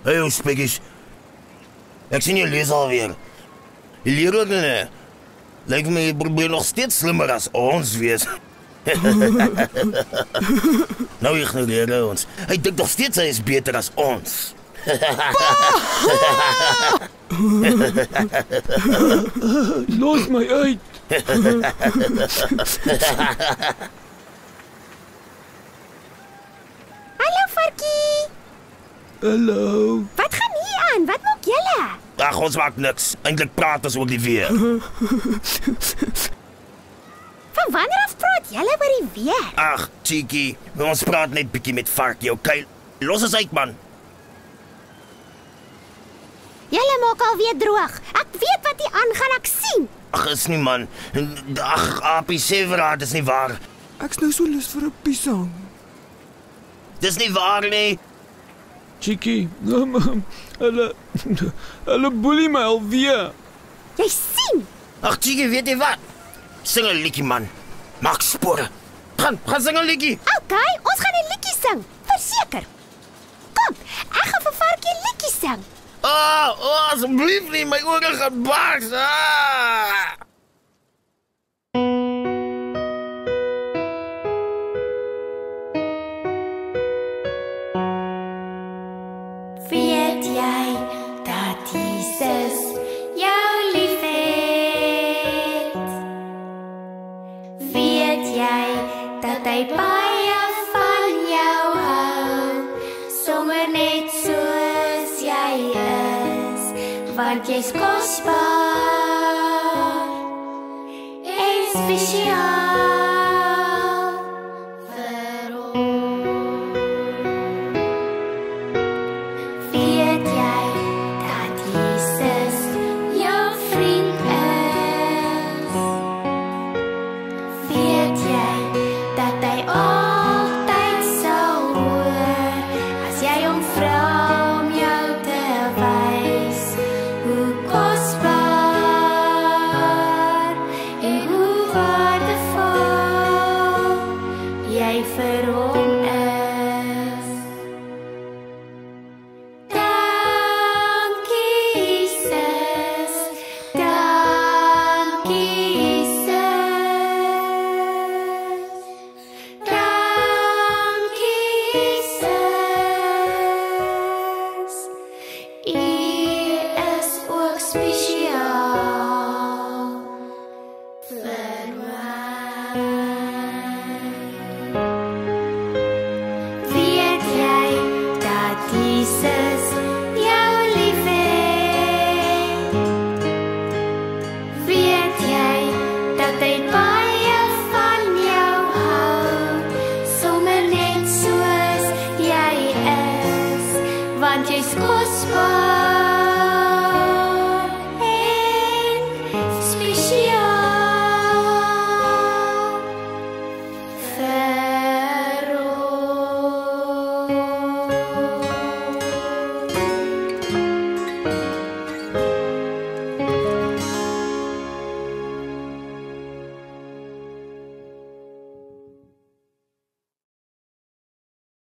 Hey, ou spekkies. Ek sien jy lees alweer. Die leer ook nie. Lyk my jy probeer nog steeds slimmer as ons wees. Nou ignoreer hy ons. Hy dink nog steeds hy is beter as ons. Los my uit. Hallo varkie. Hallo. Wat gaan hier aan? Wat maak julle? Ag, ons maak niks. Eintlik praat ons oor die weer. Van wanneer af praat julle oor die weer? Ag, Cheeky, ons praat net bietjie met varkie, okay? Los ons uit, man. Julle maak alweer droog. Ek weet wat hier aangaan, ek sien. Ag, is nie, man. Ag, Apie Severaard, is nie waar. Ek's nou so lus vir 'n piesang. Dis nie waar nie. Cheeky, hulle boelie my alweer. Jy sien. Ag, Cheeky, weet jy wat? Sing 'n liedjie, man. Maak spore. Gaan sing 'n liedjie. Okay, ons gaan 'n liedjie sing. Verseker. Kom, ek gaan vir varkie 'n liedjie sing. Asseblief nie, my ore gaan bars. Weet jy dat Jesus jou liefhet? Weet jy dat hy baie van jou hou, sommer net soos jy is, want jy's kosbaar en spesiaal vir hom. Weet jy dat Jesus jou vriend is? Weet jy dat hy altyd sal hoor as jy hom vra om jou te wys hoe kosbaar en hoe waardevol jy vir hom is? Dankie Jesus, dankie Jesus, dankie Jesus. U is ook spesiaal vir my. Weet jy dat Jesus jou liefhet? Weet jy dat hy baie van jou hou, sommer net soos jy is, want jy's kosbaar